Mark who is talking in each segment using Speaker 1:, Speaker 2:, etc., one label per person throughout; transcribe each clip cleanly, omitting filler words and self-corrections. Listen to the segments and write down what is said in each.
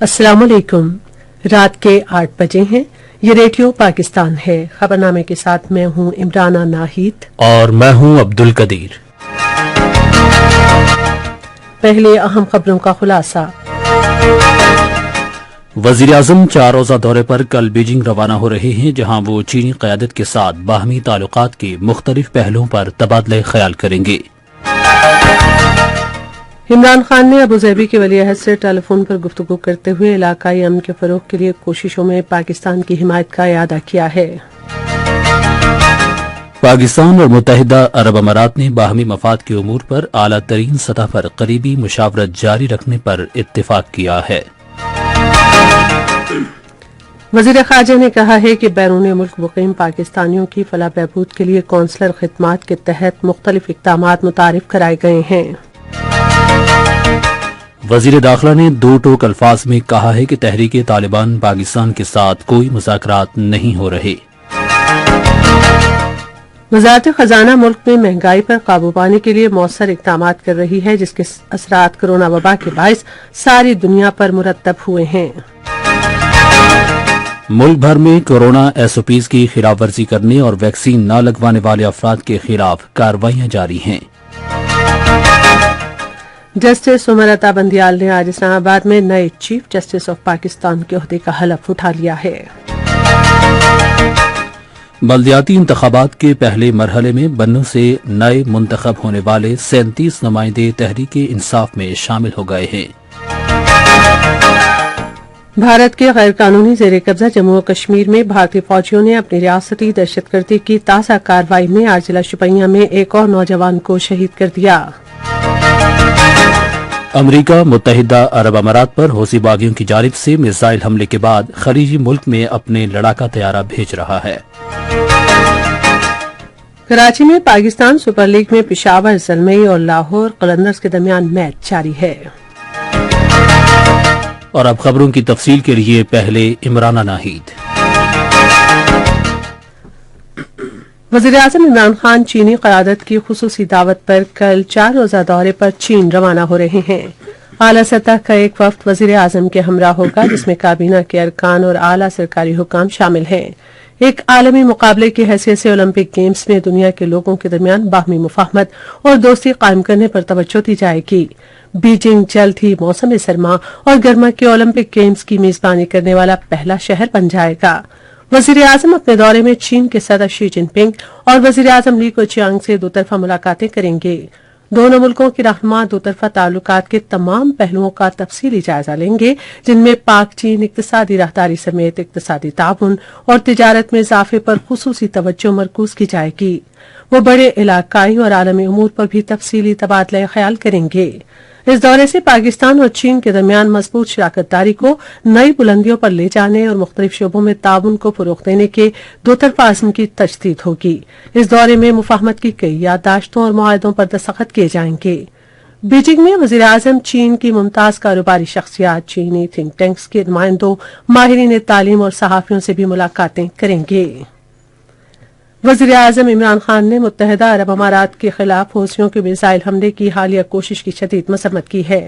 Speaker 1: अस्सलाम वालेकुम। रात के 8 बजे हैं। ये रेडियो पाकिस्तान है। खबरनामे के साथ मैं हूं इमराना नाहिद
Speaker 2: और मैं हूं अब्दुल कदीर।
Speaker 1: पहले अहम खबरों का खुलासा।
Speaker 2: वजीर-ए-आज़म 4 रोज़ा दौरे पर कल बीजिंग रवाना हो रहे हैं, जहां वो चीनी क़यादत के साथ बाहमी ताल्लुकात के मुख्तलिफ पहलुओं पर तबादला ख्याल करेंगे।
Speaker 1: इमरान खान ने अबूज़ैबी के वली-अहद से टेलीफोन पर गुफ्तगू करते हुए इलाकाई अमन के फरोग के लिए कोशिशों में पाकिस्तान की हिमायत का इयादा किया है।
Speaker 2: पाकिस्तान और मुत्तहिदा अरब अमारात ने बाहमी मफाद के उमूर पर आला तरीन सतह पर करीबी मुशावरत जारी रखने पर इत्तेफाक किया है।
Speaker 1: वज़ीर ख़ारजा ने कहा है कि बैरून मुल्क मुक़ीम पाकिस्तानियों की फलाह बहबूद के लिए कौंसलर खिदमात के तहत मुख्तलिफ इक़दामात मुतारिफ कराए गए हैं।
Speaker 2: वज़ीर दाखिला ने 2 टोक अल्फाज में कहा है कि तहरीक तालिबान पाकिस्तान के साथ कोई मुज़ाकरात नहीं हो रहे।
Speaker 1: वज़ारत ख़जाना मुल्क में महंगाई पर काबू पाने के लिए मौसर इक़दामात कर रही है, जिसके असरात कोरोना वबा के बायस सारी दुनिया पर मुरतब हुए हैं।
Speaker 2: मुल्क भर में कोरोना SOPs की खिलाफ वर्जी करने और वैक्सीन न लगवाने वाले अफराद के खिलाफ कार्रवाइयां जारी हैं।
Speaker 1: जस्टिस उमर अता बंदियाल ने आज इस्लामाबाद में नए चीफ जस्टिस ऑफ पाकिस्तान के ओहदे का हलफ उठा लिया है।
Speaker 2: बल्दियाती इंतखाबात के पहले मरहले में बन्नू से नए मुंतखब होने वाले 37 नुमाइंदे तहरीक इंसाफ में शामिल हो गए हैं।
Speaker 1: भारत के गैर कानूनी जेर कब्जा जम्मू और कश्मीर में भारतीय फौजियों ने अपनी रियासती दहशतगर्दी की ताज़ा कार्रवाई में आज जिला शुपियां में एक और नौजवान को शहीद कर दिया।
Speaker 2: अमरीका मुत्तहिदा अरब अमारात पर हौसी बागियों की जानिब से मिसाइल हमले के बाद खलीजी मुल्क में अपने लड़ाका तैयारा भेज रहा है।
Speaker 1: कराची में पाकिस्तान सुपर लीग में पेशावर, जलमई और लाहौर कलंदर्स के दरमियान मैच जारी है।
Speaker 2: और अब खबरों की तफसील के लिए पहले इमराना नाहिद।
Speaker 1: वज़ीर-ए-आज़म इमरान खान चीनी क़यादत की खुसूसी दावत पर कल 4 रोज़ा दौरे पर चीन रवाना हो रहे हैं। आला सतह का एक वफ्द वज़ीर-ए-आज़म के हमरा होगा, जिसमें काबीना के अरकान और आला सरकारी हुकाम शामिल हैं। एक आलमी मुकाबले की हैसियत से ओलंपिक गेम्स में दुनिया के लोगों के दरमियान बाहमी मुफाहमत और दोस्ती कायम करने पर तवज्जो दी जाएगी। बीजिंग जल्द ही मौसम सरमा और गर्मा के ओलंपिक गेम्स की मेजबानी करने वाला पहला शहर बन जाएगा। वज़ीर-ए-आज़म अपने दौरे में चीन के सदर शी जिनपिंग और वज़ीर-ए-आज़म ली केचियांग से दोतरफा मुलाकातें करेंगे। दोनों मुल्कों की रहनुमा दोतरफा ताल्लुकात के तमाम पहलुओं का तफसीली जायजा लेंगे, जिनमें पाक चीन इक्तिसादी राहदारी समेत इक्तिसादी ताउन और तिजारत में इजाफे पर खुसूसी तवज्जो मरकूज की जाएगी। वो बड़े इलाकाई और आलमी उमूर पर भी तफसीली तबादला ख्याल करेंगे। इस दौरे से पाकिस्तान और चीन के दरमियान मजबूत शराकतदारी को नई बुलंदियों पर ले जाने और मुख्तलिफ शोबों में ताउन को फरोग देने के दोतरफा अज़्म की तजदीद होगी। इस दौरे में मुफाहमत की कई याददाश्तों और मुआहदों पर दस्तखत किए जाएंगे। बीजिंग में वज़ीर-ए-आज़म चीन की मुमताज कारोबारी शख्सियात, चीनी थिंक टैंक्स के नुमाइंदों, माहिरीन तालीम और सहाफियों से भी मुलाकातें करेंगे। वज़ीर-ए-आज़म इमरान खान ने मुत्तहिदा अरब अमारात के खिलाफ हौसियों के मिसाइल हमले की हालिया कोशिश की शदीद मसम्मत की है।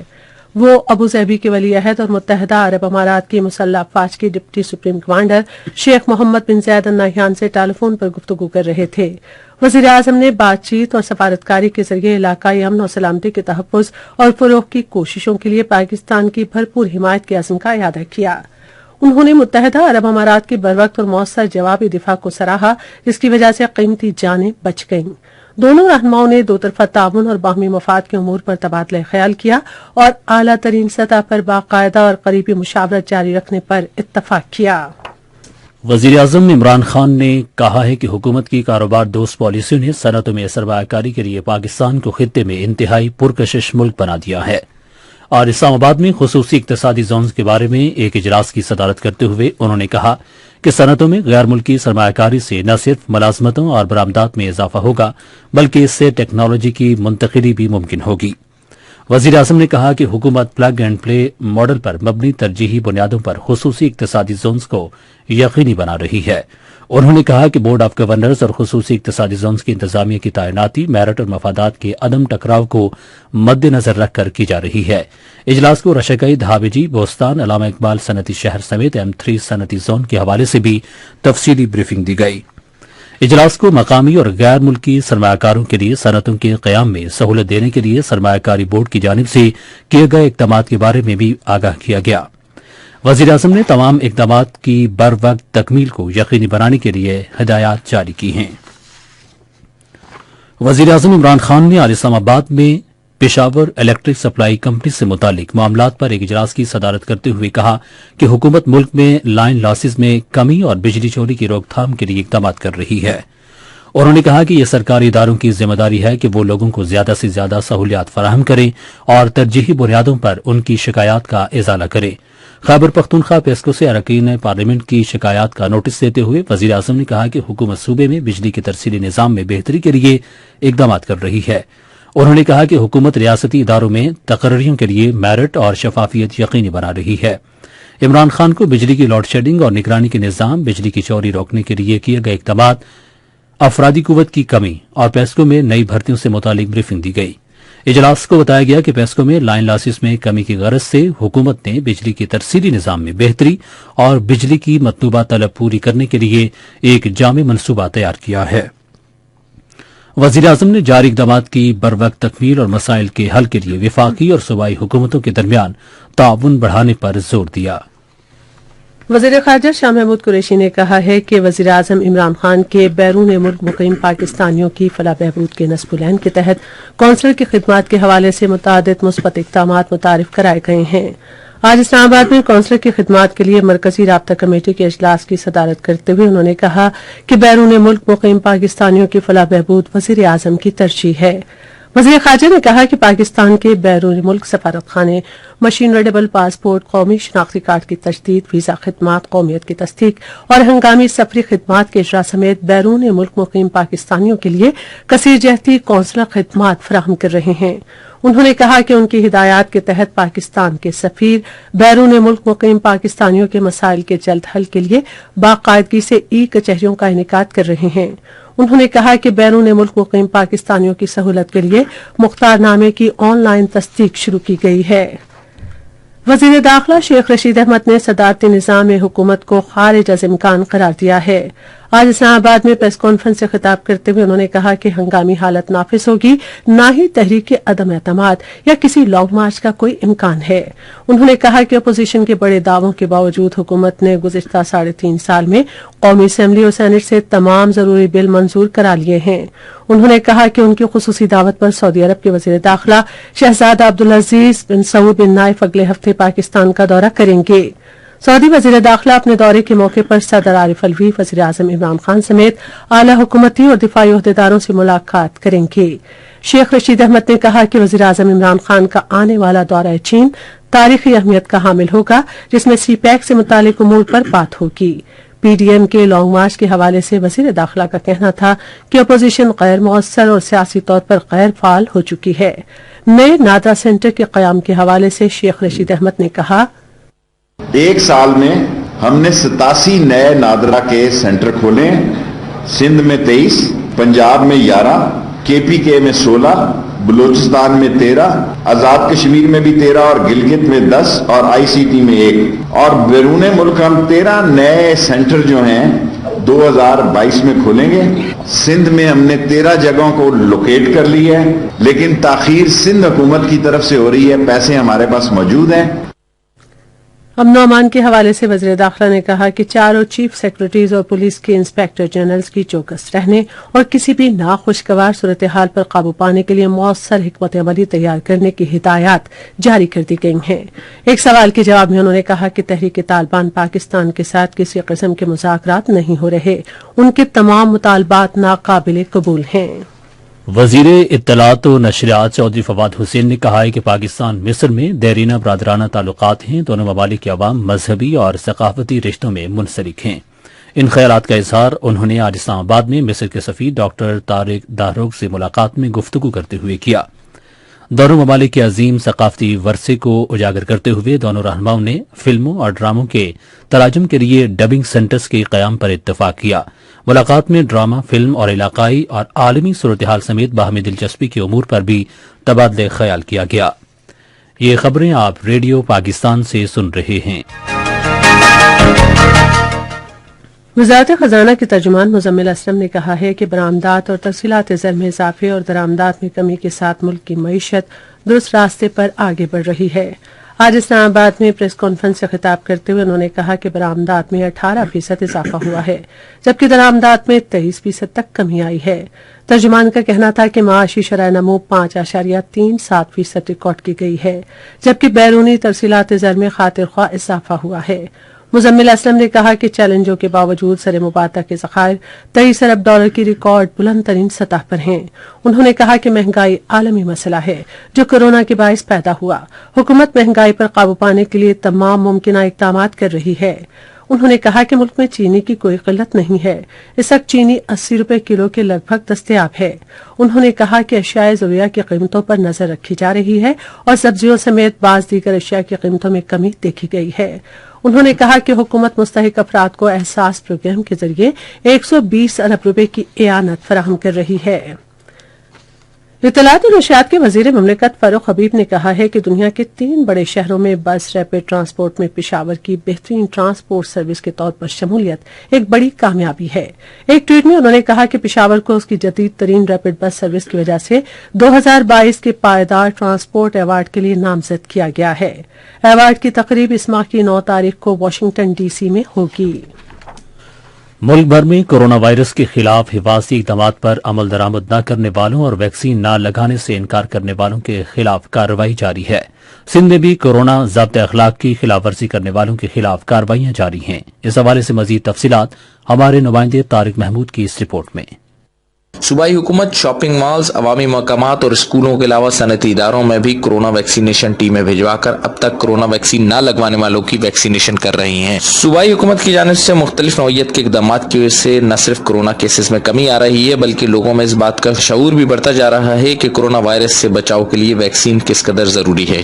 Speaker 1: वो अबूज़ैबी के वली-अहद और मुत्तहिदा अरब अमारात की मुसल्लह अफ़वाज के deputy supreme commander Sheikh Mohammed bin Zayed Al Nahyan से टेलीफोन पर गुफ्तगू कर रहे थे। वज़ीर-ए-आज़म ने बातचीत और सफारतकारी के जरिए इलाकाई अमन और सलामती के तहफ़्फ़ुज़ और फ़रोग़ की कोशिशों के लिए पाकिस्तान की भरपूर हिमायत के अज़्म का इयादा किया। उन्होंने मुत्तहिदा अरब अमारात के बरवक्त और मौसर जवाबी दिफा को सराहा, जिसकी वजह से कीमती जानें बच गईं। दोनों रहनुमाओं ने दोतरफा ताउन और बाहमी मफाद के उमूर पर तबादला ख्याल किया और आला तरीन सतह पर बाकायदा और करीबी मुशावरत जारी रखने पर इत्तफाक किया।
Speaker 2: वज़ीर-ए-आज़म इमरान खान ने कहा है कि हुकूमत की कारोबार दोस्त पॉलिसियों ने सनअतों में सरमायाकारी के लिए पाकिस्तान को खित्ते में इंतहाई पुरकशिश मुल्क बना दिया है। और इस्लामाबाद में खुसूसी इक्तिसादी जोन्स के बारे में एक इजलास की सदारत करते हुए उन्होंने कहा कि सनअतों में गैर मुल्की सरमायाकारी से न सिर्फ मुलाजमतों और बरामदात में इजाफा होगा, बल्कि इससे टेक्नोलॉजी की मुंतकिली भी मुमकिन होगी। वज़ीर-ए-आज़म ने कहा कि हुकूमत प्लग एंड प्ले मॉडल पर मबनी तरजीही बुनियादों पर खुसूसी इक्तिसादी जोन्स को यकीनी बना रही है। انہوں نے کہا کہ بورڈ آف گورنرز اور خصوصی اقتصادی زونز کی انتظامیہ کی تعیناتی میرٹ اور مفادات کے عدم ٹکراؤ کو مد نظر رکھ کر کی جا رہی ہے۔ اجلاس کو رشکئی، دھابجی، بوستان، علامہ اقبال صنعتی شہر سمیت M3 صنعتی زون کے حوالے سے بھی تفصیلی بریفنگ دی گئی۔ اجلاس کو مقامی اور غیر ملکی سرمایہ کاروں کے لیے صنعتوں کے قیام میں سہولت دینے کے لیے سرمایہ کاری بورڈ کی جانب سے کیے گئے اقدامات کے بارے میں بھی آگاہ کیا گیا۔ وزیر اعظم نے تمام اقدامات کی بروقت تکمیل کو یقینی بنانے کے لیے ہدایات جاری کی ہیں۔ وزیر اعظم عمران خان نے آج اسلام آباد میں پشاور الیکٹرک سپلائی کمپنی سے متعلق معاملات پر ایک اجلاس کی صدارت کرتے ہوئے کہا کہ حکومت ملک میں لائن لاسز میں کمی اور بجلی چوری کی روک تھام کے لیے اقدامات کر رہی ہے۔ انہوں نے کہا کہ یہ سرکاری اداروں کی ذمہ داری ہے کہ وہ لوگوں کو زیادہ سے زیادہ سہولیات فراہم کریں اور ترجیحی بنیادوں پر ان کی شکایات کا ازالہ کریں۔ خیبر پختونخوا پیسکو سے اراکین پارلیمنٹ کی شکایات کا نوٹس دیتے ہوئے وزیر اعظم نے کہا کہ حکومت صوبے میں بجلی کے ترسیلی نظام میں بہتری کے لیے اقدامات کر رہی ہے۔ انہوں نے کہا کہ حکومت ریاستی اداروں میں تقرریوں کے لیے میرٹ اور شفافیت یقینی بنا رہی ہے۔ عمران خان کو بجلی کی لوڈ شیڈنگ اور نگرانی کے نظام، بجلی کی چوری روکنے کے لیے کیے گئے اقدامات، افرادی قوت کی کمی اور پیسکو میں نئی بھرتیوں سے متعلق بریفنگ دی گئی۔ اجلاس کو بتایا گیا کہ پیسکو میں لائن لاسز میں کمی کی غرض سے حکومت نے بجلی کے ترسیلی نظام میں بہتری اور بجلی کی مطلوبہ طلب پوری کرنے کے لیے ایک جامع منصوبہ تیار کیا ہے۔ وزیر اعظم نے جاری اقدامات کی بروقت تکمیل اور مسائل کے حل کے لیے وفاقی اور صوبائی حکومتوں کے درمیان تعاون بڑھانے پر زور دیا۔
Speaker 1: وزیر خارجہ شاہ محمود قریشی نے کہا ہے کہ وزیر اعظم عمران خان کے بیرون ملک مقیم پاکستانیوں کی فلاح بہبود کے نصب العین کے تحت کونسل کی خدمات کے حوالے سے متعدد مثبت اقدامات متعارف کرائے گئے ہیں۔ آج اسلام آباد میں کونسل کی خدمات کے لیے مرکزی رابطہ کمیٹی کے اجلاس کی صدارت کرتے ہوئے انہوں نے کہا کہ بیرون ملک مقیم پاکستانیوں کی فلاح بہبود وزیر اعظم کی ترجیح ہے۔ وزیر خارجہ نے کہا کہ پاکستان کے بیرون ملک سفارت خانے، مشین ریڈیبل پاسپورٹ، قومی شناختی کارڈ کی تجدید، ویزا خدمات، قومیت کی تصدیق اور ہنگامی سفری خدمات کے اجرا سمیت بیرون ملک مقیم پاکستانیوں کے لیے کثیر جہتی قونصلر خدمات فراہم کر رہے ہیں۔ انہوں نے کہا کہ ان کی ہدایات کے تحت پاکستان کے سفیر بیرون ملک مقیم پاکستانیوں کے مسائل کے جلد حل کے لیے باقاعدگی سے ای کچہریوں کا انعقاد کر رہے ہیں۔ انہوں نے کہا کہ بیرون ملک مقیم پاکستانیوں کی سہولت کے لیے مختار نامے کی آن لائن تصدیق شروع کی گئی ہے۔ وزیر داخلہ شیخ رشید احمد نے صدارتی نظام حکومت کو خارج از امکان قرار دیا ہے۔ آج اسلام آباد میں پریس کانفرنس سے خطاب کرتے ہوئے انہوں نے کہا کہ ہنگامی حالت نافذ ہوگی، نہ ہی تحریک عدم اعتماد یا کسی لانگ مارچ کا کوئی امکان ہے۔ انہوں نے کہا کہ اپوزیشن کے بڑے دعووں کے باوجود حکومت نے گزشتہ 3.5 سال میں قومی اسمبلی اور سینٹ سے تمام ضروری بل منظور کرا لیے ہیں۔ انہوں نے کہا کہ ان کی خصوصی دعوت پر سعودی عرب کے وزیر داخلہ شہزادہ عبدالعزیز بن سعود بن نائف اگلے ہفتے پاکستان کا دورہ کریں گے۔ سعودی وزیر داخلہ اپنے دورے کے موقع پر صدر عارف الوی، وزیر اعظم عمران خان سمیت اعلی حکومتی اور دفاعی عہدیداروں سے ملاقات کریں گے۔ شیخ رشید احمد نے کہا کہ وزیر اعظم عمران خان کا آنے والا دورہ چین تاریخی اہمیت کا حامل ہوگا، جس میں سی پیک سے متعلق امور پر بات ہوگی۔ پی ڈی ایم کے لانگ مارچ کے حوالے سے وزیر داخلہ کا کہنا تھا کہ اپوزیشن غیر مؤثر اور سیاسی طور پر غیر فعال ہو چکی ہے۔ نئے نادرا سینٹر کے قیام کے حوالے سے شیخ رشید احمد نے کہا،
Speaker 3: 1 سال میں ہم نے 87 نئے نادرا کے سینٹر کھولے ہیں۔ سندھ میں 23، پنجاب میں 11، کے پی کے میں 16، بلوچستان میں 13، آزاد کشمیر میں بھی 13 اور گلگت میں 10 اور آئی سی ٹی میں 1 اور بیرون ملک ہم 13 نئے سینٹر جو ہیں 2022 میں کھولیں گے۔ سندھ میں ہم نے 13 جگہوں کو لوکیٹ کر لی ہے، لیکن تاخیر سندھ حکومت کی طرف سے ہو رہی ہے، پیسے ہمارے پاس موجود ہیں۔
Speaker 1: امن و امان کے حوالے سے وزیر داخلہ نے کہا کہ چاروں چیف سیکرٹریز اور پولیس کے انسپیکٹر جنرلز کی چوکس رہنے اور کسی بھی ناخوشگوار صورتحال پر قابو پانے کے لیے مؤثر حکمت عملی تیار کرنے کی ہدایات جاری کر دی گئی ہیں۔ ایک سوال کے جواب میں انہوں نے کہا کہ تحریک طالبان پاکستان کے ساتھ کسی قسم کے مذاکرات نہیں ہو رہے، ان کے تمام مطالبات ناقابل قبول ہیں۔
Speaker 2: وزیر اطلاعات و نشریات چودھری فواد حسین نے کہا ہے کہ پاکستان مصر میں دیرینہ برادرانہ تعلقات ہیں، دونوں ممالک کے عوام مذہبی اور ثقافتی رشتوں میں منسلک ہیں۔ ان خیالات کا اظہار انہوں نے آج اسلام آباد میں مصر کے سفیر ڈاکٹر طارق داروگ سے ملاقات میں گفتگو کرتے ہوئے کیا۔ دونوں ممالک کے عظیم ثقافتی ورثے کو اجاگر کرتے ہوئے دونوں رہنماؤں نے فلموں اور ڈراموں کے تراجم کے لیے ڈبنگ سینٹرز کے قیام پر اتفاق کیا۔ ملاقات میں ڈرامہ، فلم اور علاقائی اور عالمی صورتحال سمیت باہمی دلچسپی کے امور پر بھی تبادلہ خیال کیا گیا۔ یہ خبریں آپ ریڈیو پاکستان سے سن رہے ہیں۔
Speaker 1: وزارت خزانہ کے ترجمان مزمل اسلم نے کہا ہے کہ برآمدات اور ترسیلات زر میں اضافے اور درآمدات میں کمی کے ساتھ ملک کی معیشت درست راستے پر آگے بڑھ رہی ہے۔ آج اسلام آباد میں پریس کانفرنس سے خطاب کرتے ہوئے انہوں نے کہا کہ برآمدات میں 18% اضافہ ہوا ہے، جبکہ درآمدات میں 23% تک کمی آئی ہے۔ ترجمان کا کہنا تھا کہ معاشی شرح نمو 5.37% ریکارڈ کی گئی ہے، جبکہ بیرونی ترسیلات زر میں خاطر خواہ اضافہ ہوا ہے۔ مزمل اسلم نے کہا کہ چیلنجوں کے باوجود زر مبادلہ کے ذخائر $23 ارب کی ریکارڈ بلند ترین سطح پر ہیں۔ انہوں نے کہا کہ مہنگائی عالمی مسئلہ ہے جو کورونا کے باعث پیدا ہوا۔ حکومت مہنگائی پر قابو پانے کے لیے تمام ممکنہ اقدامات کر رہی ہے۔ انہوں نے کہا کہ ملک میں چینی کی کوئی قلت نہیں ہے، اس وقت چینی 80 روپے کلو کے لگ بھگ دستیاب ہے۔ انہوں نے کہا کہ اشیاء ضروریہ کی قیمتوں پر نظر رکھی جا رہی ہے اور سبزیوں سمیت بعض دیگر اشیاء کی قیمتوں میں کمی دیکھی گئی ہے۔ انہوں نے کہا کہ حکومت مستحق افراد کو احساس پروگرام کے ذریعے 120 ارب روپے کی اعانت فراہم کر رہی ہے۔ اطلاعات و نشریات کے وزیر مملکت فاروق حبیب نے کہا ہے کہ دنیا کے 3 بڑے شہروں میں بس ریپڈ ٹرانسپورٹ میں پشاور کی بہترین ٹرانسپورٹ سروس کے طور پر شمولیت ایک بڑی کامیابی ہے۔ ایک ٹویٹ میں انہوں نے کہا کہ پشاور کو اس کی جدید ترین ریپڈ بس سروس کی وجہ سے 2022 کے پائیدار ٹرانسپورٹ ایوارڈ کے لیے نامزد کیا گیا ہے۔ ایوارڈ کی تقریب اس ماہ کی 9 تاریخ کو واشنگٹن ڈی سی میں ہوگی۔
Speaker 2: ملک بھر میں کورونا وائرس کے خلاف حفاظتی اقدامات پر عمل درآمد نہ کرنے والوں اور ویکسین نہ لگانے سے انکار کرنے والوں کے خلاف کارروائی جاری ہے۔ سندھ میں بھی کورونا ضابطۂ اخلاق کی خلاف ورزی کرنے والوں کے خلاف کارروائیاں جاری ہیں۔ اس حوالے سے مزید تفصیلات ہمارے نمائندے طارق محمود کی اس رپورٹ میں۔
Speaker 4: صوبائی حکومت شاپنگ مالز، عوامی مقامات اور اسکولوں کے علاوہ صنعتی اداروں میں بھی کورونا ویکسینیشن ٹیمیں بھجوا کر اب تک کورونا ویکسین نہ لگوانے والوں کی ویکسینیشن کر رہی ہیں۔ صوبائی حکومت کی جانب سے مختلف نوعیت کے اقدامات کی وجہ سے نہ صرف کورونا کیسز میں کمی آ رہی ہے بلکہ لوگوں میں اس بات کا شعور بھی بڑھتا جا رہا ہے کہ کورونا وائرس سے بچاؤ کے لیے ویکسین کس قدر ضروری ہے۔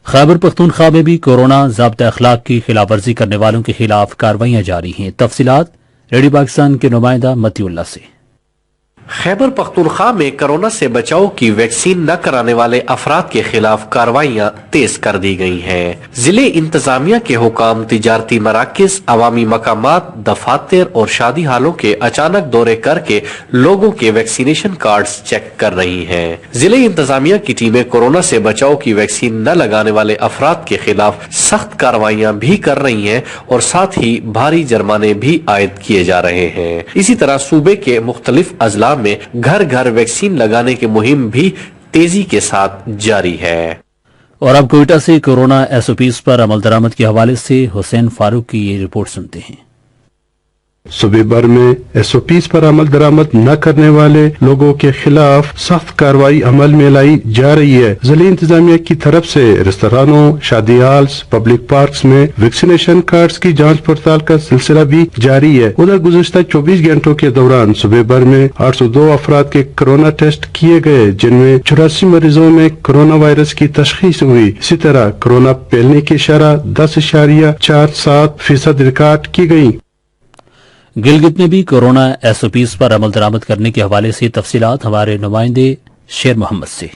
Speaker 2: خیبر پختونخوا میں بھی کورونا ضابطۂ اخلاق کی خلاف ورزی کرنے والوں کے خلاف کارروائیاں جاری ہیں۔ تفصیلات ریڈیو پاکستان کے نمائندہ متی اللہ سے۔
Speaker 5: خیبر پختونخوا میں کورونا سے بچاؤ کی ویکسین نہ کرانے والے افراد کے خلاف کارروائیاں تیز کر دی گئی ہیں۔ ضلع انتظامیہ کے حکام تجارتی مراکز، عوامی مقامات، دفاتر اور شادی ہالوں کے اچانک دورے کر کے لوگوں کے ویکسینیشن کارڈز چیک کر رہی ہیں۔ ضلع انتظامیہ کی ٹیمیں کورونا سے بچاؤ کی ویکسین نہ لگانے والے افراد کے خلاف سخت کارروائیاں بھی کر رہی ہیں اور ساتھ ہی بھاری جرمانے بھی عائد کیے جا رہے ہیں۔ اسی طرح صوبے کے مختلف اضلاع میں گھر گھر ویکسین لگانے کی مہم بھی تیزی کے ساتھ جاری ہے۔
Speaker 2: اور اب کوئٹہ سے کورونا ایس او پیز پر عمل درآمد کے حوالے سے حسین فاروق کی یہ رپورٹ سنتے ہیں۔
Speaker 6: صوبے بھر میں ایس او پیز پر عمل درآمد نہ کرنے والے لوگوں کے خلاف سخت کارروائی عمل میں لائی جا رہی ہے۔ ضلع انتظامیہ کی طرف سے ریستورانوں، شادی ہالز، پبلک پارکس میں ویکسینیشن کارڈز کی جانچ پڑتال کا سلسلہ بھی جاری ہے۔ ادھر گزشتہ 24 گھنٹوں کے دوران صوبے بھر میں 802 افراد کے کورونا ٹیسٹ کیے گئے، جن میں 84 مریضوں میں کورونا وائرس کی تشخیص ہوئی۔ اسی طرح کورونا پھیلنے کی شرح 10.47% ریکارڈ کی گئی۔
Speaker 2: گلگت میں بھی کورونا ایس او پیز پر عمل درآمد کرنے کے حوالے سے تفصیلات ہمارے نمائندے شیر محمد سے۔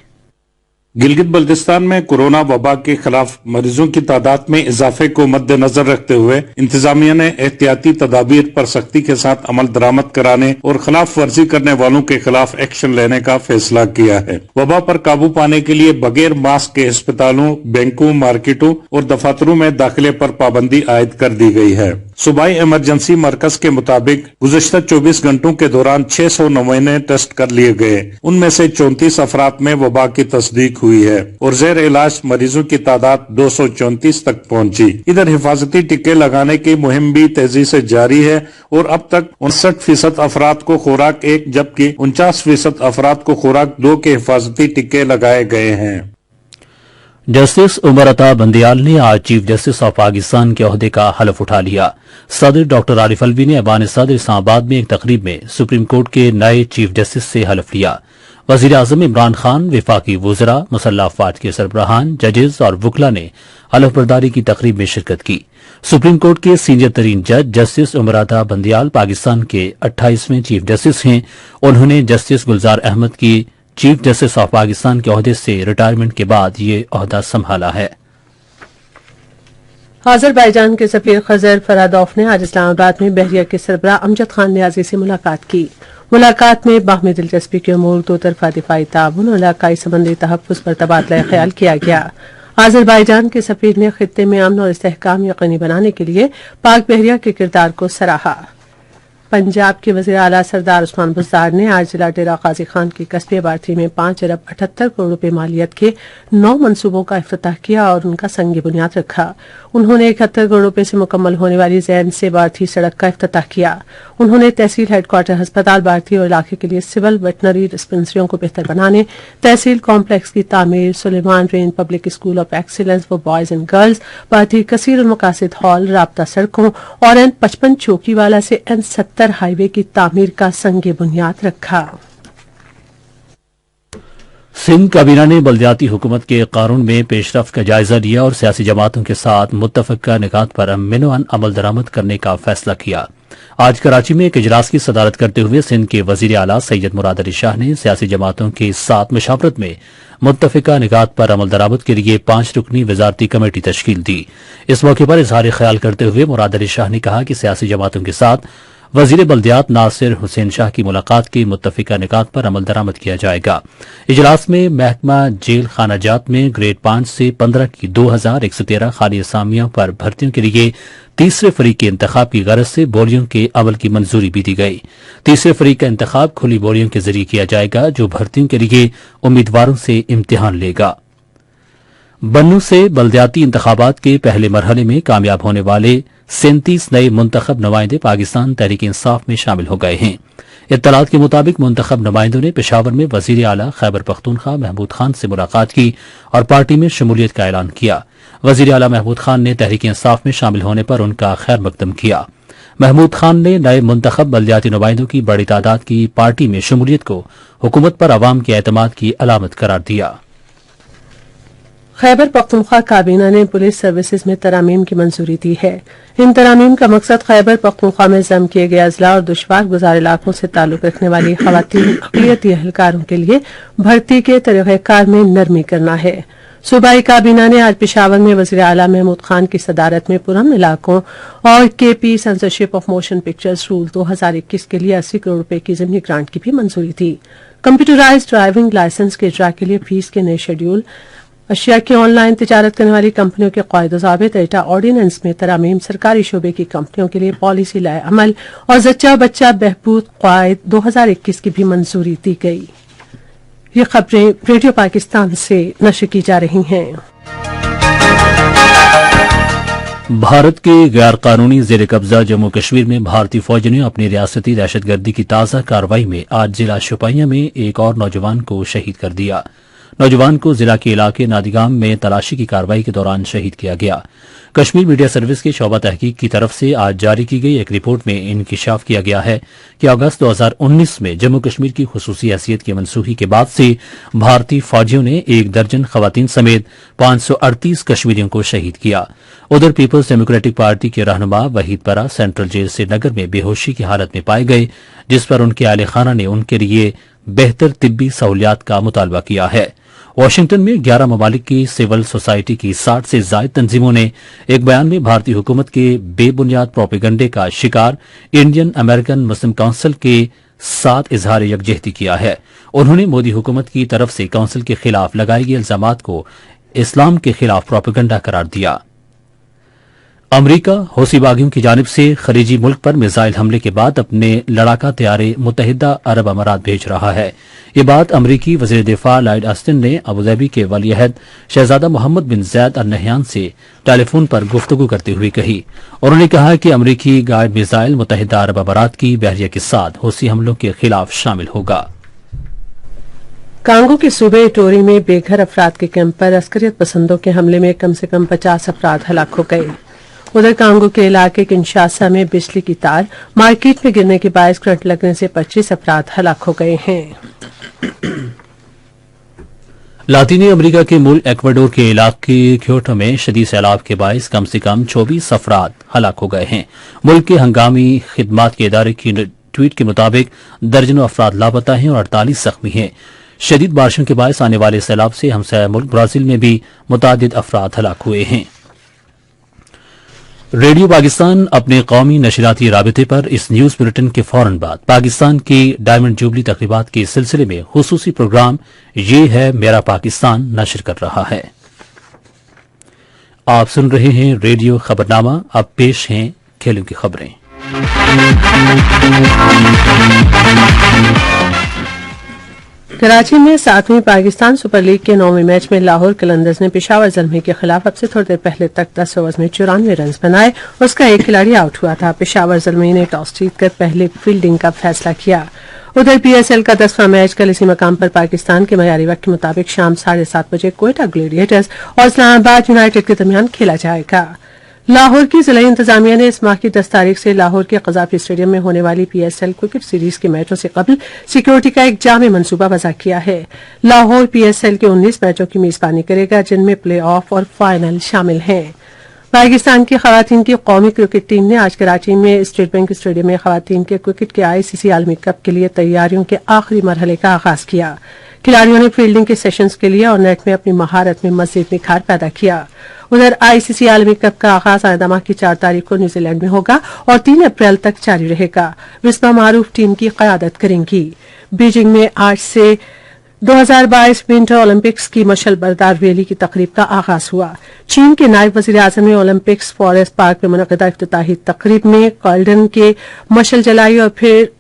Speaker 7: گلگت بلتستان میں کورونا وبا کے خلاف مریضوں کی تعداد میں اضافے کو مد نظر رکھتے ہوئے انتظامیہ نے احتیاطی تدابیر پر سختی کے ساتھ عمل درآمد کرانے اور خلاف ورزی کرنے والوں کے خلاف ایکشن لینے کا فیصلہ کیا ہے۔ وبا پر قابو پانے کے لیے بغیر ماسک کے ہسپتالوں، بینکوں، مارکیٹوں اور دفاتروں میں داخلے پر پابندی عائد کر دی گئی ہے۔ صوبائی ایمرجنسی مرکز کے مطابق گزشتہ 24 گھنٹوں کے دوران 600 نمونے ٹیسٹ کر لیے گئے، ان میں سے 34 افراد میں وبا کی تصدیق ہوئی ہے اور زیر علاج مریضوں کی تعداد 234 تک پہنچی۔ ادھر حفاظتی ٹکے لگانے کی مہم بھی تیزی سے جاری ہے اور اب تک 59% افراد کو خوراک 1 جبکہ 49% افراد کو خوراک 2 کے حفاظتی ٹکے لگائے گئے ہیں۔
Speaker 2: جسٹس عمر عطا بندیال نے آج چیف جسٹس آف پاکستان کے عہدے کا حلف اٹھا لیا۔ صدر ڈاکٹر عارف الوی نے ایوان صدر اسلام آباد میں ایک تقریب میں سپریم کورٹ کے نئے چیف جسٹس سے حلف لیا۔ वजीर आजम इमरान खान, वफाकी वुज़रा, मुसल्लह अफवाज के सरबराहान, जजेस और वकला ने हलफबरदारी की तकरीब में शिरकत की। सुप्रीम कोर्ट के सीनियर तरीन जज जस्टिस उमरादा बंदियाल पाकिस्तान के 28वें चीफ जस्टिस हैं। उन्होंने जस्टिस गुलजार अहमद की चीफ जस्टिस ऑफ पाकिस्तान के ओहदे से रिटायरमेंट के बाद ये ओहदा संभाला है।
Speaker 1: आज़रबाईजान के सफीर खजर फरादोफ ने आज इस्लामाबाद में बहरिया के सरबराह अमजद खान नियाजी से मुलाकात की। मुलाकात में बाहमी दिलचस्पी के अमूर, दो तरफा दिफाई ताउन और इलाकाई समंदरी तहफ़्फ़ुज़ पर तबादला ख्याल किया गया। आज़रबाईजान के सफीर ने खित्ते में अमन और इस्तेहकाम यकीनी बनाने के लिए पाक बहरिया के किरदार को सराहा। पंजाब के वज़ीर आला सरदार उस्मान बुज़दार ने आज जिला डेरा गाजी खान की कस्बे बार्थी में 5 अरब 78 करोड़ रुपए मालियत के 9 मनसूबों का इफ्तिताह किया और उनका संग बुनियाद रखा। उन्होंने 71 करोड़ रुपए से मुकम्मल होने वाली जैन से बार्थी सड़क का इफ्तिताह किया। उन्होंने तहसील हेडक्वार्टर अस्पताल बार्थी और इलाके के लिए सिविल वेटनरी डिस्पेंसरियों को बेहतर बनाने, तहसील कॉम्प्लेक्स की तामीर, Sulaiman range public school of excellence for boys and girls, बार्थी कसीर उल मकासिद हॉल, राब्ता सड़कों और N55 चौकीवाला से N70 हाईवे की तामीर का संग बुनियाद रखा।
Speaker 2: सिंध काबीना ने बल्दियाती हुकूमत के कानून में पेशरफ्त का जायजा लिया और सियासी जमातों के साथ मुत्तफ़िका निकात पर अमन अमल दरामद करने का फैसला किया। आज कराची में एक इजलास की सदारत करते हुए सिंध के वजीर आला सैयद मुराद अली शाह ने सियासी जमातों के साथ मुशावरत में मुत्तफ़िका निकात पर अमल दरामद के लिए 5 रुकनी वजारती कमेटी तश्कील दी। इस मौके पर इजहार ख्याल करते हुए मुराद अली शाह ने कहा कि सियासी जमातों के साथ वजीर बल्दियात नासिर हुसैन शाह की मुलाकात के मुत्तफ़िका निकात पर अमल दरामद किया जाएगा। इजलास में महकमा जेल खानाजात में ग्रेड 5 से 15 की 2113 खाली असामियों पर भर्तियों के लिए तीसरे फरीक के इंतखाब की गरज से बोलियों के अमल की मंजूरी भी दी गई। तीसरे फरीक का इंतखाब खुली बोलियों के जरिए किया जाएगा जो भर्तियों के लिए उम्मीदवारों से इम्तिहान लेगा। बन्नू से बल्दियाती इंतखाबात के पहले मरहले में कामयाब होने वाले 37 नए मुंतखब नुमाइंदे पाकिस्तान तहरीक इंसाफ में शामिल हो गए हैं। इत्तलात के मुताबिक मुंतखब नुमाइंदों ने पेशावर में वजीर आला खैबर पख्तूनख्वा महमूद खान से मुलाकात की और पार्टी में शमूलियत का ऐलान किया। वजीर आला महमूद खान ने तहरीक इंसाफ में शामिल होने पर उनका खैर मकदम किया। महमूद खान ने नए मुंतखब बल्दियाती नुमाइंदों की बड़ी तादाद की पार्टी में शमूलियत को हुकूमत पर अवाम के एतमाद की अलामत करार दिया।
Speaker 1: खैबर पख्तूनख्वा काबीना ने पुलिस सर्विसेज में तरामीम की मंजूरी दी है। इन तरामीम का मकसद खैबर पख्तूनख्वा में जम किए गए अजला और दुश्वार गुजार इलाकों से ताल्लुक रखने वाली खवातीन अक़लियती अहलकारों के लिए भर्ती के तरीक़ेकार में नरमी करना है। सूबाई काबीना ने आज पेशावर में वज़ीर आला महमूद खान की सदारत में पुरअमन इलाकों और KP censorship of motion pictures rule 2021 के लिए 80 करोड़ रुपए की ज़मीनी ग्रांट की भी मंजूरी दी। कंप्यूटराइज्ड ड्राइविंग लाइसेंस के इजरा के लिए फीस के नए शेड्यूल, अशिया की ऑनलाइन तिजारत करने वाली कंपनियों के कायदे ज़ाबित, डेटा ऑर्डिनेंस में तरामीम, सरकारी शोबे की कंपनियों के लिए पॉलिसी लाए अमल और जच्चा बच्चा बहबूद क़वायद 2021 की भी मंजूरी दी गई। ये खबरें रेडियो पाकिस्तान से नशर की जा रही हैं।
Speaker 2: भारत के गैर कानूनी जेर कब्जा जम्मू कश्मीर में भारतीय फौज ने अपनी रियासती दहशतगर्दी की ताज़ा कार्रवाई में आज जिला शोपियां में एक और नौजवान को शहीद कर दिया। नौजवान को जिला के इलाके नादिगाम में तलाशी की कार्रवाई के दौरान शहीद किया गया। कश्मीर मीडिया सर्विस के शोबा तहकीक की तरफ से आज जारी की गई एक रिपोर्ट में इंकिशाफ किया गया है कि अगस्त 2019 में जम्मू कश्मीर की खुसूसी हैसियत की मनसूखी के बाद से भारतीय फौजियों ने 1 दर्जन खवातीन समेत 538 कश्मीरियों को शहीद किया। उधर पीपल्स डेमोक्रेटिक पार्टी के रहनुमा वहीद परा सेंट्रल जेल श्रीनगर में बेहोशी की हालत में पाए गए, जिस पर उनके आले खाना ने उनके लिए बेहतर तिब्बी सहूलियात का मुतालबा किया है। वाशिंगटन में 11 ममालिक की सिविल सोसाइटी की 60 से ज्यादा तंजीमों ने एक बयान में भारतीय हुकूमत के बेबुनियाद प्रोपेगंडे का शिकार इंडियन अमेरिकन मुस्लिम काउंसिल के साथ इजहार यकजहती किया है। उन्होंने मोदी हुकूमत की तरफ से काउंसिल के खिलाफ लगाए गए इल्जामात को इस्लाम के खिलाफ प्रोपेगंडा करार दिया। अमरीका हौसी बागियों की जानिब से खलीजी मुल्क पर मिसाइल हमले के बाद अपने लड़ाका तैयारे मुत्तहिदा अरब अमारात भेज रहा है। ये बात अमरीकी वजीर दिफा लॉयड ऑस्टिन ने अबूधाबी के वलीअहद शहजादा Mohammad bin Zayed Al Nahyan से टेलीफोन पर गुफ्तगू करते हुए कही। उन्होंने कहा कि अमरीकी गाइड मिसाइल मुत्तहिदा अरब अमारात की बहरिया के साथ हौसी हमलों के खिलाफ शामिल होगा।
Speaker 1: कांगो के सूबे टोरी में बेघर अफराद के कैंप पर अस्करियत पसंदों के हमले में कम से कम 50 अफराद हलाक हो गए। उधर कांगो के इलाके किंशासा में बिजली की तार मार्केट में गिरने के बायस करंट लगने से 25 अफराद हलाक हो गए हैं।
Speaker 2: लातीनी अमेरिका के मुल्क एक्वाडोर के इलाके क्योटो में शदीद सैलाब के बायस कम से कम 24 अफराद हलाक हो गए हैं। मुल्क के हंगामी खिदमात के इदारे की ट्वीट के मुताबिक दर्जनों अफराद लापता हैं और 48 जख्मी हैं। शदीद बारिशों के बायस आने वाले सैलाब से हमसाया मुल्क ब्राजील में भी मुतादिद अफराद हलाक हुए हैं। रेडियो पाकिस्तान अपने कौमी नशरियाती राबिते पर इस न्यूज बुलेटिन के फौरन बाद पाकिस्तान की डायमंड जुबली तकरीबात के सिलसिले में खुसूसी प्रोग्राम ये है मेरा पाकिस्तान नशर कर रहा है। आप सुन रहे हैं रेडियो खबरनामा। अब पेश हैं खेलों की खबरें।
Speaker 1: कराची में 7वीं पाकिस्तान सुपर लीग के 9वें मैच में लाहौर कलंदर्स ने पेशावर ज़ल्मी के खिलाफ अब से थोड़ी देर पहले तक 10 ओवर्स में 94 रन बनाए। उसका एक खिलाड़ी आउट हुआ था। पेशावर ज़ल्मी ने टॉस जीतकर पहले फील्डिंग का फैसला किया। उधर पीएसएल का 10वां मैच कल इसी मकाम पर पाकिस्तान के मयारी वक्त के मुताबिक शाम 7:30 बजे कोयटा ग्लेडिएटर्स और इस्लामाबाद यूनाइटेड के दरमियान खेला जाएगा। लाहौर की जिला इंतजामिया ने इस माह की 10 तारीख से लाहौर के कज़ाफी स्टेडियम में होने वाली पीएसएल क्रिकेट सीरीज के मैचों से कबल सिक्योरिटी का एक जामे मंसूबा वज़ा किया है। लाहौर पीएसएल के 19 मैचों की मेजबानी करेगा, जिनमें प्ले ऑफ और फाइनल शामिल हैं। पाकिस्तान की खवातीन की कौमी क्रिकेट टीम ने आज कराची में स्टेट बैंक स्टेडियम में खवातीन के क्रिकेट के आईसीसी आलमी कप के लिए तैयारियों के आखिरी मरहले का आगाज किया। खिलाड़ियों ने फील्डिंग के सेशंस के लिए और नेट में अपनी महारत में मजीद निखार पैदा किया। उधर आईसीसी आलमी कप का आगाज आइंदा माह की 4 तारीख को न्यूजीलैंड में होगा और 3 अप्रैल तक जारी रहेगा। विस्मा मारूफ टीम की क़यादत करेंगी। बीजिंग में आज से 2022 विंटर ओलंपिक्स की मशल बरदार रैली की तकरीब का आगाज हुआ। चीन के नायब वज़ीर आज़म ने ओलंपिक्स फॉरेस्ट पार्क में मुनक़दा इफ्तिताही तकरीब में कॉल्डन के मशल जलाई और फिर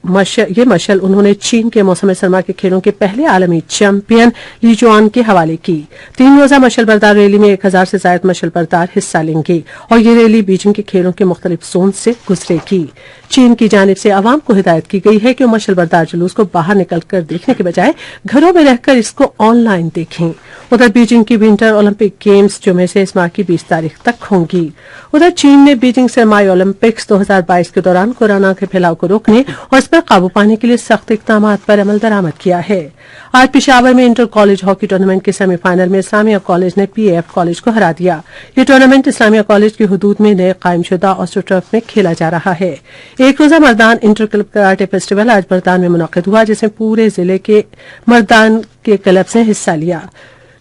Speaker 1: ये मशल उन्होंने चीन के मौसम सरमा के खेलों के पहले आलमी चैंपियन ली जुआन के हवाले की। 3 रोजा मशल बरदार रैली में 1000 से ज्यादा मशल बरदार हिस्सा लेंगे और ये रैली बीजिंग के खेलों के मुख्तलिफ जोन से गुजरेगी। चीन की जानिब से आवाम को हिदायत की गई है कि मशल बरदार जुलूस को बाहर निकलकर देखने के बजाय घरों में रहकर इसको ऑनलाइन देखें। उधर बीजिंग की विंटर ओलंपिक गेम्स जुमे से इस माह की 20 तारीख तक होंगी। उधर चीन ने बीजिंग सरमाई ओलंपिक्स 2022 के दौरान कोरोना के फैलाव को रोकने और इस पर काबू पाने के लिए सख्त इक़दाम पर अमल दरामद किया है। आज पेशावर में इंटर कॉलेज हॉकी टूर्नामेंट के सेमीफाइनल में इस्लामिया कॉलेज ने पीएफ कॉलेज को हरा दिया। ये टूर्नामेंट इस्लामिया कॉलेज की हुदूद में नए कायमशुदा ऑस्ट्रोटर्फ में खेला जा रहा है। एक रोजा Mardan inter club karate festival आज मर्दान में मुनक़िद हुआ, जिसमें पूरे जिले के मर्दान के क्लब्स ने हिस्सा लिया।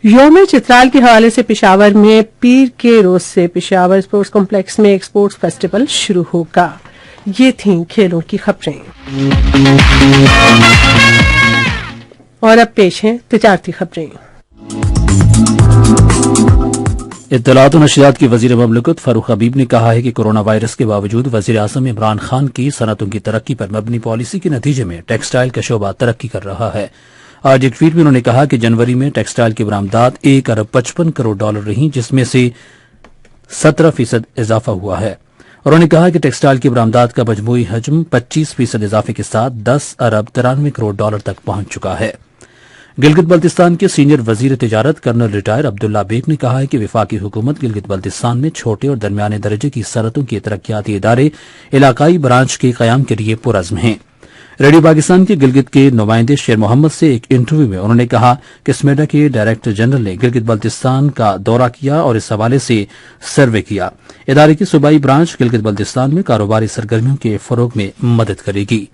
Speaker 1: योम चित्राल के हवाले से पेशावर में पीर के रोज से पेशावर स्पोर्ट्स कॉम्प्लेक्स में एक स्पोर्ट्स फेस्टिवल शुरू होगा। ये थीं खेलों की खबरें और अब पेश हैं तिजारती खबरें।
Speaker 2: इत्तलात और नशरियात की वजीर ममलकत फारूक हबीब ने कहा है कि कोरोना वायरस के बावजूद वजीर आज़म इमरान खान की सनअतों की तरक्की पर मबनी पॉलिसी के नतीजे में टेक्सटाइल का शोबा तरक्की कर रहा है। आज एक ट्वीट में उन्होंने कहा कि जनवरी में टेक्सटाइल की बरामदात $1 अरब 55 करोड़ रही, जिसमें से 17% इजाफा हुआ है। उन्होंने कहा कि टेक्सटाइल की बरामदात का मजमूई हजम 25% इजाफे के साथ $10 अरब 93 करोड़ तक पहुंच चुका है। गिलगित बल्तिस्तान के सीनियर वजीर तिजारत कर्नल रिटायर अब्दुल्ला बेग ने कहा है कि वफाकी हुकूमत गिलगित बल्तिस्तान में छोटे और दरमियाने दर्जे की सनअतों के तरक्याती इदारे इलाकाई ब्रांच के कयाम के लिए पुरज़्म हैं। रेडियो पाकिस्तान के गिलगित के नुमाइंदे शेर मोहम्मद से एक इंटरव्यू में उन्होंने कहा कि स्मेडा के डायरेक्टर जनरल ने गिलगित बल्तिस्तान का दौरा किया और इस हवाले से सर्वे किया। इदारे की सूबाई ब्रांच गिलगित बल्तिस्तान में कारोबारी सरगर्मियों के फरोग में मदद करेगी।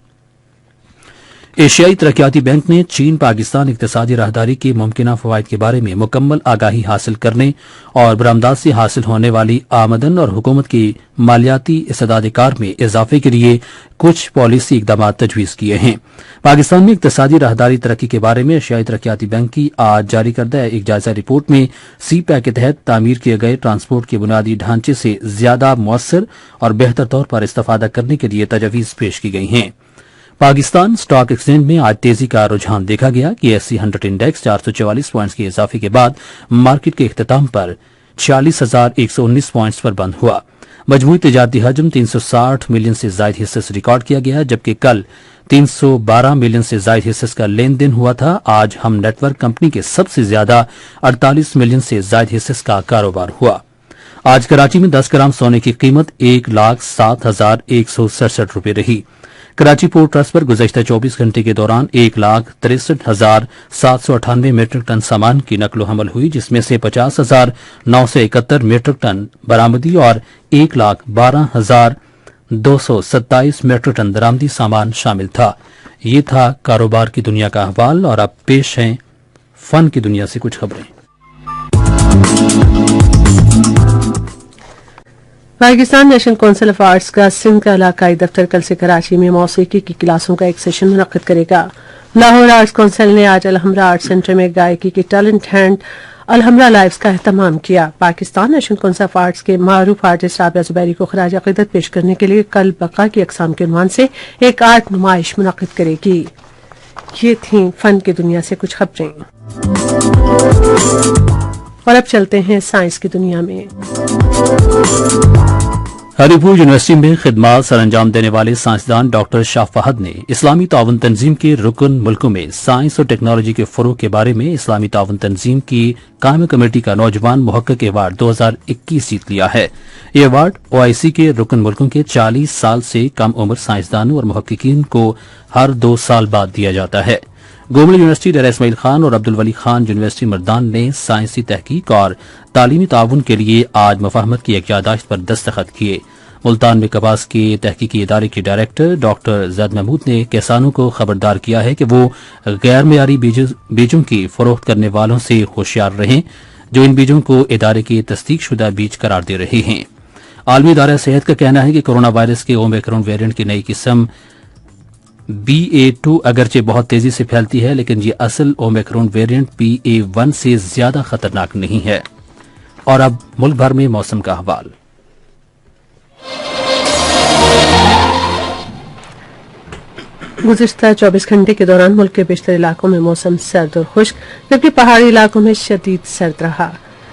Speaker 2: एशियाई तरक्याती बैंक ने चीन पाकिस्तान इक्तिसादी राहदारी के मुमकिना फवायद के बारे में मुकम्मल आगाही हासिल करने और बरामदात से हासिल होने वाली आमदन और हुकूमत की मालियाती इस्तेदादकार में इजाफे के लिए कुछ पॉलिसी इकदाम तजवीज़ किए हैं। पाकिस्तान में इक्तिसादी राहदारी तरक्की के बारे में एशियाई तरक्याती बैंक की आज जारी करदा एक जायजा रिपोर्ट में सी पैक के तहत तामीर किए गए ट्रांसपोर्ट के बुनियादी ढांचे से ज्यादा मुअस्सर और बेहतर तौर पर इस्तेफादा करने के लिए तजवीज़ पेश की गई हैं। पाकिस्तान स्टॉक एक्सचेंज में आज तेजी का रुझान देखा गया कि एससी 100 इंडेक्स 444 पॉइंट्स के इजाफे के बाद मार्केट के इख्तिताम पर 46,119 पॉइंट्स पर बंद हुआ। मजमूई तिजारती हजम 360 मिलियन से ज्यादा हिस्से से रिकॉर्ड किया गया, जबकि कल 312 मिलियन से ज्यादा हिस्से का लेन देन हुआ था। आज हम नेटवर्क कंपनी के सबसे ज्यादा 48 मिलियन से ज्यादा हिस्से का कारोबार हुआ। आज कराची में 10 ग्राम सोने की कीमत 1,07,167 रुपये रही। कराची पोर्ट ट्रस्ट पर गुज़श्ता 24 घंटे के दौरान 1,63,798 मीट्रिक टन सामान की नकलो हमल हुई, जिसमें से 50,971 मीट्रिक टन बरामदी और 1,12,227 मीट्रिक टन दरामदी सामान शामिल था। ये था कारोबार की दुनिया का अहवाल और अब पेश हैं फन की दुनिया से कुछ खबरें।
Speaker 1: Pakistan national council of arts का सिंध का इलाकाई दफ्तर कल से कराची में मौसीकी की क्लासों का एक सेशन मुनक्किद करेगा। लाहौर आर्ट्स काउंसिल ने आज अलहमरा आर्ट सेंटर में गायकी की टैलेंट हैंड अलहमरा लाइव्स का एहतमाम किया। Pakistan national council of arts के मारूफ आर्टिस्ट राबिया जुबैरी को खराज अकीदत पेश करने के लिए कल बका की अकसाम के उन्वान से एक आर्ट नुमाइश मुनक्किद करेगी। ये थी फन की दुनिया से कुछ खबरें और अब चलते हैं साइंस की दुनिया में।
Speaker 2: हरिपुर यूनिवर्सिटी में खिदमात सर अंजाम देने वाले साइंसदान डॉक्टर शाह फहद ने इस्लामी ताउन तंजीम के रुकन मुल्कों में साइंस और टेक्नोलॉजी के फरोग के बारे में इस्लामी ताउन तंजीम की कायम कमेटी का नौजवान मुहक्किक अवार्ड 2021 जीत लिया है। ये अवार्ड OIC के रुकन मुल्कों के 40 साल से कम उम्र साइंसदानों और मुहक्किकीन को हर 2 साल बाद दिया जाता है। गोमल यूनिवर्सिटी डेरा इस्माइल खान और अब्दुल वली खान यूनिवर्सिटी मर्दान ने साइंसी तहकीक और तालीमी ताउन के लिए आज मुफाहमत की एक यादाश्त पर दस्तखत किए। मुल्तान में कपास के तहकीकी इदारे के डायरेक्टर डॉक्टर जैद महमूद ने किसानों को खबरदार किया है कि वो गैर मेयारी बीजों की फरोख्त करने वालों से होशियार रहें जो इन बीजों को इदारे के तस्दीक शुदा बीज करार दे रहे हैं। आलमी इदारा सेहत का कहना है कि कोरोना वायरस के ओमिक्रॉन वेरिएंट की नई किस्म BA.2 अगरचे बहुत तेजी से फैलती है, लेकिन ये असल ओमिक्रॉन वेरिएंट BA.1 से ज्यादा खतरनाक नहीं है। और अब मुल्क भर में मौसम का अहवाल।
Speaker 1: गुज़िश्ता 24 घंटे के दौरान मुल्क के बेशतर इलाकों में मौसम सर्द और खुश्क, जबकि पहाड़ी इलाकों में शदीद सर्द रहा।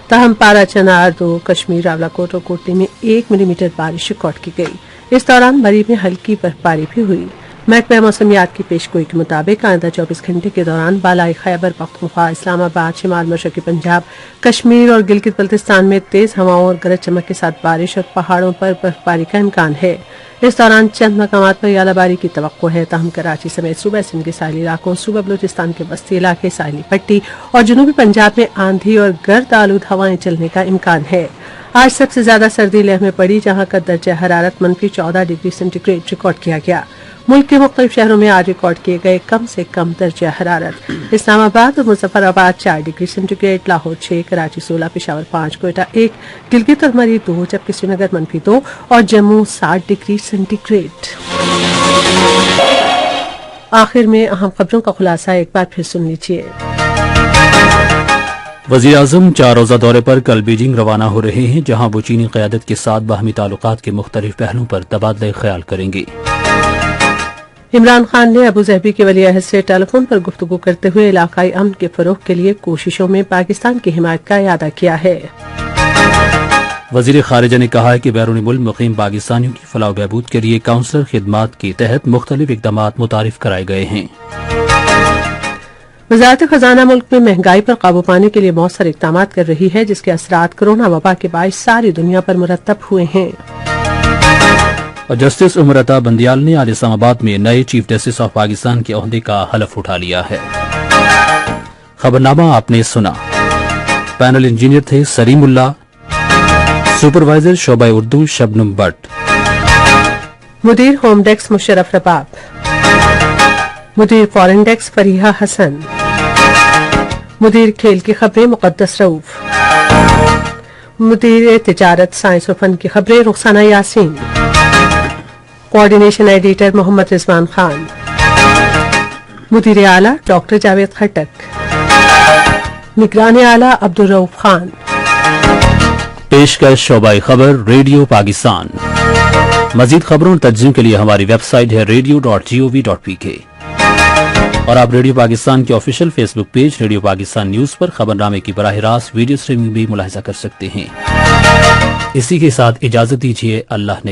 Speaker 1: ताहम पारा, चनार, दो, कश्मीर, रावलाकोट और कोटली में 1 मिलीमीटर बारिश रिकॉर्ड की गई। इस दौरान मरी में हल्की बर्फबारी भी हुई। महकमा मौसमियात की पेशगोई के मुताबिक आइंदा 24 घंटे के दौरान बालाई खैबर पख्तूनख्वा, इस्लामाबाद, शिमाल मशरकी पंजाब, कश्मीर और गिलगित बल्तिस्तान में तेज हवाओं और गरज चमक के साथ बारिश और पहाड़ों पर बर्फबारी का इम्कान है। इस दौरान चंद मकामात पर यालाबारी की तवक्को है। ताहम कराची समेत सूबा सिंध के साहिली इलाकों, सूबा बलूचिस्तान के बस्ती इलाके, साहिली पट्टी और जनूबी पंजाब में आंधी और गर्द आलूद हवाएं चलने का इम्कान है। आज सबसे ज्यादा सर्दी लेह में पड़ी, जहां का दर्जा हरारत -14 डिग्री सेंटीग्रेड रिकॉर्ड किया गया। मुल्क के मुख्तलिफ शहरों में आज रिकॉर्ड किए गए कम से कम दर्जा हरारत। इस्लामाबाद और मुजफ्फराबाद 4 डिग्री सेंटीग्रेड, लाहौर 6, कराची 16, पेशावर 5, कोयटा 1, गिलगित और मरी 2, जबकि श्रीनगर -2 और जम्मू 7 डिग्री सेंटीग्रेड। आखिर में अहम खबरों का खुलासा एक बार फिर सुन लीजिए।
Speaker 2: वज़ीर आज़म 4 रोज़ा दौरे पर कल बीजिंग रवाना हो रहे हैं, जहां वो चीनी क़यादत के साथ बाहमी ताल्लुकात के मुख्तलिफ पहलुओं पर तबादला ख्याल करेंगे।
Speaker 1: इमरान खान ने अबू ज़हबी के वली-ए-अहद से टेलीफोन पर गुफ्तगू करते हुए इलाकाई अमन के फरोग के लिए कोशिशों में पाकिस्तान की हिमायत का इरादा किया है।
Speaker 2: वज़ीर ख़ारिजा ने कहा है कि बैरूनी मुल्क मुक़ीम पाकिस्तानियों की फलाह बहबूद के लिए काउंसलर खिदमात के तहत मुख्तलिफ इक़दामात मुतारिफ कराए गए हैं। वज़ारत ख़ज़ाना मुल्क में महंगाई पर काबू पाने के लिए मौसर इक़दामात कर रही है, जिसके असरात कोरोना वबा के बाइस सारी दुनिया पर मुरतब हुए हैं। और जस्टिस उमर अता बंदियाल ने आज इस्लामाबाद में नए चीफ जस्टिस ऑफ पाकिस्तान के ओहदे का हलफ उठा लिया है। खबरनामा आपने सुना। पैनल इंजीनियर थे सलीमुल्लाह, सुपरवाइजर शोबा उर्दू शबनम भट्ट, मुदीर होम डेस्क मुशर्रफ रबाब, मुदीर फॉरेन डेस्क फरीहा हसन, मुदीर खेल की खबरें मुकद्दस रऊफ, मुदीर तिजारत साइंस और फन की खबरें रुखसाना यासीन, कोऑर्डिनेशन एडिटर मोहम्मद रिजवान खान, मुदीर आला डॉक्टर जावेद खटक, निगरान आला अब्दुल रऊफ खान। पेशकश शोबाई खबर रेडियो पाकिस्तान। मजीद खबरों और तज्ज़ीम के लिए हमारी वेबसाइट है radio.gov.pk और आप रेडियो पाकिस्तान के official Facebook page radio Pakistan news पर खबरनामे की बराह रास्त वीडियो स्ट्रीमिंग भी मुलाहिजा कर सकते हैं। इसी के साथ इजाजत दीजिए। अल्लाह ने